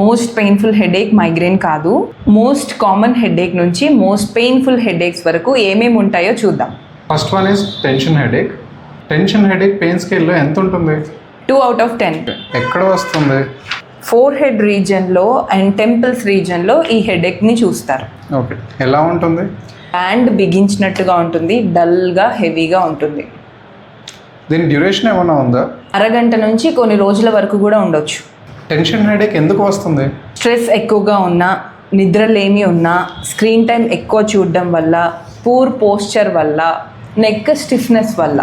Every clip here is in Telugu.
మోస్ట్ పెయిన్ఫుల్ హెడేక్ మైగ్రేన్ కాదు. మోస్ట్ కామన్ హెడేక్ నుంచి మోస్ట్ పెయిన్ఫుల్ హెడేక్స్ వరకు ఏమేమి ఉంటాయో చూద్దాం. First one is tension headache. Tension headache pain స్కేల్లో ఎంత ఉంటుంది? 2 out of 10. ఎక్కడ వస్తుంది? ఫోర్ హెడ్ రీజన్లో అండ్ టెంపుల్స్ రీజన్లో ఈ హెడేక్ని చూస్తారు. ఓకే, ఎలా ఉంటుంది? హ్యాండ్ బిగించినట్టుగా ఉంటుంది, డల్గా హెవీగా ఉంటుంది. దీని డ్యూరేషన్ ఏమైనా ఉందా? అరగంట నుంచి కొన్ని రోజుల వరకు కూడా ఉండొచ్చు. టెన్షన్ హెడేక్ ఎందుకు వస్తుంది? స్ట్రెస్ ఎక్కువగా ఉన్నా, నిద్రలేమి ఉన్నా, స్క్రీన్ టైం ఎక్కువ చూడడం వల్ల, పూర్ పోస్చర్ వల్ల, నెక్ స్టిఫ్నెస్ వల్ల.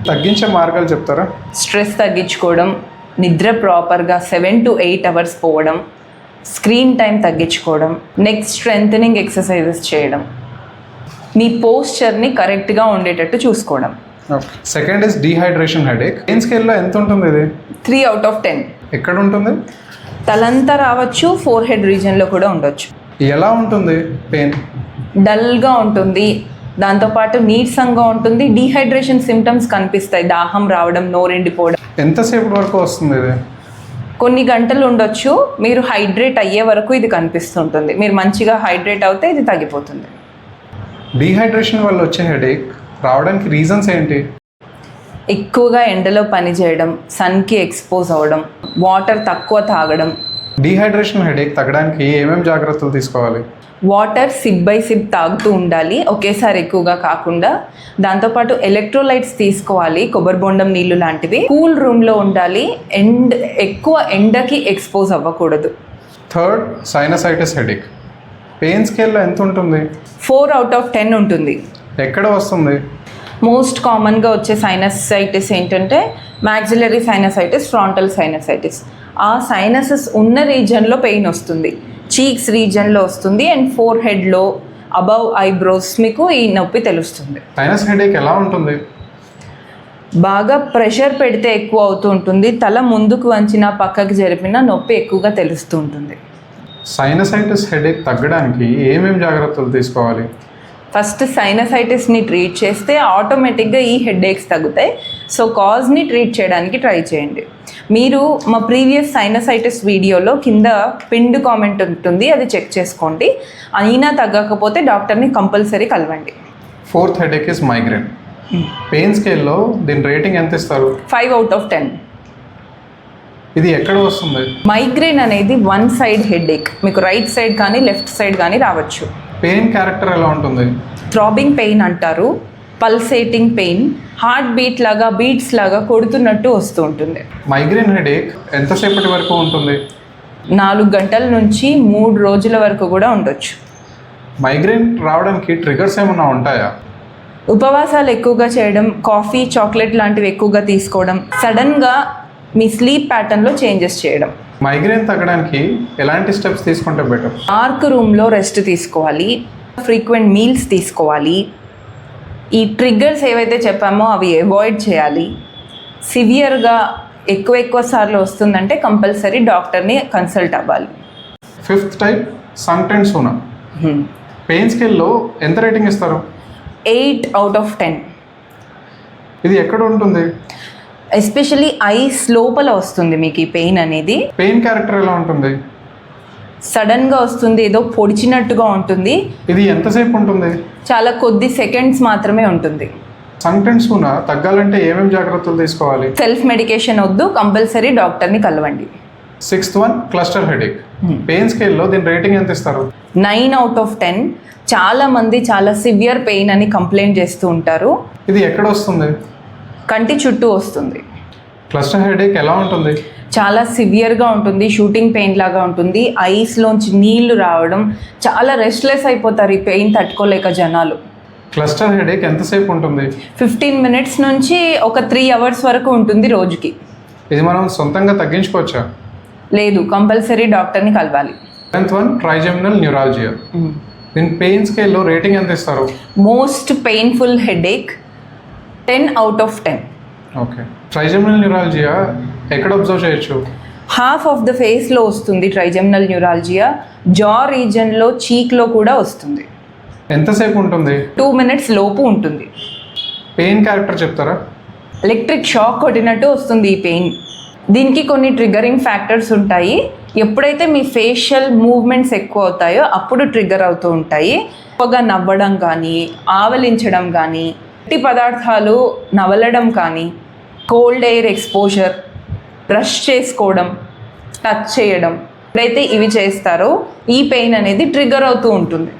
తగ్గించే మార్గాలు చెప్తారా? స్ట్రెస్ తగ్గించుకోవడం, నిద్ర ప్రాపర్గా 7 to 8 hours పోవడం, స్క్రీన్ టైం తగ్గించుకోవడం, నెక్ స్ట్రెంథనింగ్ ఎక్సర్సైజెస్ చేయడం, మీ పోస్చర్ని కరెక్ట్గా ఉండేటట్టు చూసుకోవడం. Second is dehydration headache. Pain స్కేల్లో ఎంత ఉంటుంది ఇది? 3 out of 10. ఎక్కడ ఉంటుంది? తలంతా రావచ్చు, ఫోర్ హెడ్ రీజన్లో కూడా ఉండొచ్చు. ఎలా ఉంటుంది పెయిన్? డల్గా ఉంటుంది, దాంతోపాటు నీరసంగా ఉంటుంది, డీహైడ్రేషన్ సిమ్టమ్స్ కనిపిస్తాయి, దాహం రావడం, నోరెండిపోవడం. ఎంతసేపు వరకు వస్తుంది ఇది? కొన్ని గంటలు ఉండొచ్చు. మీరు హైడ్రేట్ అయ్యే వరకు ఇది కనిపిస్తుంటుంది. మీరు మంచిగా హైడ్రేట్ అవుతే ఇది తగ్గిపోతుంది. డీహైడ్రేషన్ వల్ల వచ్చే హెడేక్ రావడానికి రీజన్స్ ఏంటి? ఎక్కువగా ఎండలో పని చేయడం, సన్కి ఎక్స్పోజ్ అవ్వడం, వాటర్ తక్కువ తాగడం. డీహైడ్రేషన్ హెడేక్ తగ్గడానికి ఏమేమి జాగ్రత్తలు తీసుకోవాలి? వాటర్ సిప్ బై సిప్ తాగుతూ ఉండాలి, ఒకేసారి ఎక్కువగా కాకుండా. దాంతోపాటు ఎలక్ట్రోలైట్స్ తీసుకోవాలి, కొబ్బరి బొండం నీళ్ళు లాంటివి. కూల్ రూమ్లో ఉండాలి, ఎక్కువ ఎండకి ఎక్స్పోజ్ అవ్వకూడదు. Third, sinusitis headache. పెయిన్ స్కేల్లో ఎంత ఉంటుంది? 4 out of 10 ఉంటుంది. ఎక్కడ వస్తుంది? మోస్ట్ కామన్గా వచ్చే సైనసైటిస్ ఏంటంటే మ్యాక్సిలరీ సైనసైటిస్, ఫ్రాంటల్ సైనసైటిస్. ఆ సైనసెస్ ఉన్న రీజన్లో పెయిన్ వస్తుంది, చీక్స్ రీజన్లో వస్తుంది, అండ్ ఫోర్ హెడ్లో అబవ్ ఐబ్రోస్ మీకు ఈ నొప్పి తెలుస్తుంది. సైనస్ హెడేక్ ఎలా ఉంటుంది? బాగా ప్రెషర్ పెడితే ఎక్కువ అవుతూ ఉంటుంది, తల ముందుకు వంచిన పక్కకి జరిపిన నొప్పి ఎక్కువగా తెలుస్తూ ఉంటుంది. సైనసైటిస్ హెడేక్ తగ్గడానికి ఏమేమి జాగ్రత్తలు తీసుకోవాలి? ఫస్ట్ సైనసైటిస్ని ట్రీట్ చేస్తే ఆటోమేటిక్గా ఈ హెడేక్స్ తగ్గుతాయి. సో కాజ్ని ట్రీట్ చేయడానికి ట్రై చేయండి. మీరు మా ప్రీవియస్ సైనసైటిస్ వీడియోలో కింద పిన్డ్ కామెంట్ ఉంటుంది, అది చెక్ చేసుకోండి. అయినా తగ్గకపోతే డాక్టర్ని కంపల్సరీ కలవండి. Fourth headache is migraine. Pain స్కేల్లో దీని రేటింగ్ ఎంత ఇస్తారు? 5 out of 10. ఇది ఎక్కడ వస్తుంది? మైగ్రేన్ అనేది వన్ సైడ్ హెడేక్, మీకు రైట్ సైడ్ కానీ లెఫ్ట్ సైడ్ కానీ రావచ్చు. పెయిన్ క్యారెక్టర్ ఎలా ఉంటుంది? థ్రాబింగ్ పెయిన్ అంటారు, పల్సేటింగ్ పెయిన్, హార్ట్ బీట్ లాగా, బీట్స్ లాగా కొడుతున్నట్టు వస్తూ ఉంటుంది. మైగ్రేన్ హెడేక్ ఎంతసేపటి వరకు ఉంటుంది? 4 గంటల నుంచి 3 రోజుల వరకు కూడా ఉండొచ్చు. మైగ్రేన్ రావడానికి ట్రిగర్స్ ఏమైనా ఉంటాయా? ఉపవాసాలు ఎక్కువగా చేయడం, కాఫీ, చాక్లెట్ లాంటివి ఎక్కువగా తీసుకోవడం, సడన్గా మీ స్లీప్ ప్యాటర్న్లో చేంజెస్ చేయడం. మైగ్రేన్ తగ్గడానికి ఎలాంటి స్టెప్స్ తీసుకుంటే బెటర్? డార్క్ రూమ్లో రెస్ట్ తీసుకోవాలి, ఫ్రీక్వెంట్ మీల్స్ తీసుకోవాలి, ఈ ట్రిగ్గర్స్ ఏవైతే చెప్పామో అవి అవాయిడ్ చేయాలి. సివియర్గా ఎక్కువ సార్లు వస్తుందంటే కంపల్సరీ డాక్టర్ని కన్సల్ట్ అవ్వాలి. ఫిఫ్త్ టైప్ సన్టెంట్ సూనా. పెయిన్ స్కేల్లో ఎంత రేటింగ్ ఇస్తారు? 8 out of 10. ఇది ఎక్కడ ఉంటుంది? ఎస్పెషలీ ఐస్ లోపల వస్తుంది మీకు ఈ పెయిన్ అనేది. పెయిన్ క్యారెక్టర్ ఎలా ఉంటుంది? సడన్గా వస్తుంది, ఏదో పొడిచినట్టుగా ఉంటుంది. ఇది ఎంతసేపు ఉంటుంది? చాలా కొద్ది సెకండ్స్ మాత్రమే ఉంటుంది. సన్టెంట్ సూనా తగ్గాలంటే ఏమేమి జాగ్రత్తలు తీసుకోవాలి? సెల్ఫ్ మెడికేషన్ వద్దు, కంపల్సరీ డాక్టర్ని కలవండి. Sixth one, cluster headache. Pain స్కేల్లో దీని రేటింగ్ ఎంత ఇస్తారు? 9 out of 10. చాలామంది చాలా సివియర్ పెయిన్ అని కంప్లైంట్ చేస్తూ ఉంటారు. ఇది ఎక్కడ వస్తుంది? కంటి చుట్టూ వస్తుంది. క్లస్టర్ హెడేక్ ఎలా ఉంటుంది? చాలా సివియర్గా ఉంటుంది, షూటింగ్ పెయిన్ లాగా ఉంటుంది, ఐస్లోంచి నీళ్లు రావడం, చాలా రెస్ట్లెస్ అయిపోతారు ఈ పెయిన్ తట్టుకోలేక జనాలు. క్లస్టర్ హెడేక్ ఎంతసేపు ఉంటుంది? 15 minutes నుంచి ఒక 3 hours వరకు ఉంటుంది రోజుకి. ఇది మనం సొంతంగా తగ్గించుకోవచ్చా? లేదు, కంపల్సరీ డాక్టర్ని కలవాలి. 10th one, trigeminal neuralgia. దీని పెయిన్ స్కేల్లో రేటింగ్ ఎంత ఇస్తారు? Most painful headache, 10 out of 10. Okay, trigeminal neuralgia ఎక్కడ అబ్జర్వ్ చేయొచ్చు? హాఫ్ ఆఫ్ ద ఫేస్లో వస్తుంది ట్రైజెమినల్ న్యూరాలజియా, జా రీజన్లో, చీక్లో కూడా వస్తుంది. ఎంతసేపు ఉంటుంది? 2 minutes లోపు ఉంటుంది. పెయిన్ క్యారెక్టర్ చెప్తారా? ఎలక్ట్రిక్ షాక్ కొట్టినట్టు వస్తుంది ఈ పెయిన్. దీనికి కొన్ని ట్రిగరింగ్ ఫ్యాక్టర్స్ ఉంటాయి. ఎప్పుడైతే మీ ఫేషియల్ మూవ్మెంట్స్ ఎక్కువ అవుతాయో అప్పుడు ట్రిగ్గర్ అవుతూ ఉంటాయి. ఎక్కువగా నవ్వడం కానీ, ఆవలించడం కానీ, గట్టి పదార్థాలు నవలడం కానీ, కోల్డ్ ఎయిర్ ఎక్స్పోజర్, బ్రష్ చేసుకోవడం, టచ్ చేయడం, ఎప్పుడైతే ఇవి చేస్తారో ఈ పెయిన్ అనేది ట్రిగ్గర్ అవుతూ ఉంటుంది.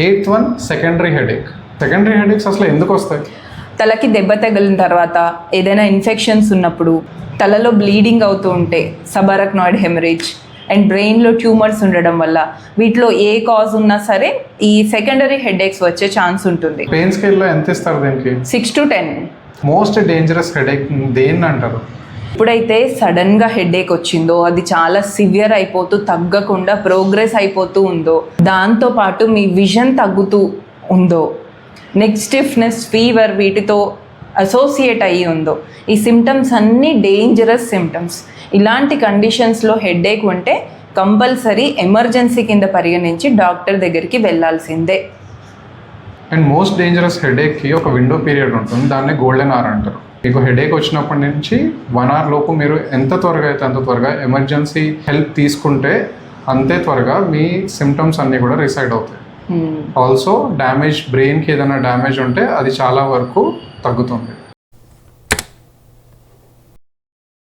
8th one secondary headache. Secondary headaches అసలు ఎందుకు వస్తాయి? తలకి దెబ్బ తగిలిన తర్వాత, ఏదైనా ఇన్ఫెక్షన్స్ ఉన్నప్పుడు, తలలో బ్లీడింగ్ అవుతూ ఉంటే, సబరక్నాయిడ్ హెమరేజ్ అండ్ బ్రెయిన్లో ట్యూమర్స్ ఉండడం వల్ల, వీటిలో ఏ కాజ్ ఉన్నా సరే ఈ సెకండరీ హెడేక్స్ వచ్చే ఛాన్స్ ఉంటుంది. పెయిన్ స్కేల్లో ఎంత ఇస్తారు దీనికి? 6 to 10. మోస్ట్ డేంజరస్ హెడేక్ దేన్ని అంటారు? ఎప్పుడైతే సడన్గా హెడేక్ వచ్చిందో, అది చాలా సివియర్ అయిపోతూ తగ్గకుండా ప్రోగ్రెస్ అయిపోతూ ఉందో, దాంతోపాటు మీ విజన్ తగ్గుతూ ఉందో, నెక్ స్టిఫ్నెస్, ఫీవర్ వీటితో అసోసియేట్ అయ్యి ఉందో, ఈ సిమ్టమ్స్ అన్నీ డేంజరస్ సిమ్టమ్స్. ఇలాంటి కండిషన్స్లో హెడేక్ ఉంటే కంపల్సరీ ఎమర్జెన్సీ కింద పరిగణించి డాక్టర్ దగ్గరికి వెళ్ళాల్సిందే. అండ్ మోస్ట్ డేంజరస్ హెడేక్కి ఒక విండో పీరియడ్ ఉంటుంది, దాన్ని గోల్డెన్ అవర్ అంటారు. మీకు హెడేక్ వచ్చినప్పటి నుంచి 1 hour లోపు మీరు ఎంత త్వరగా అయితే అంత త్వరగా ఎమర్జెన్సీ హెల్ప్ తీసుకుంటే అంతే త్వరగా మీ సిమ్టమ్స్ అన్నీ కూడా రిసైడ్ అవుతాయి. ఆల్సో డ్యామేజ్, బ్రెయిన్కి ఏదైనా డ్యామేజ్ ఉంటే అది చాలా వరకు తగ్గుతుంది.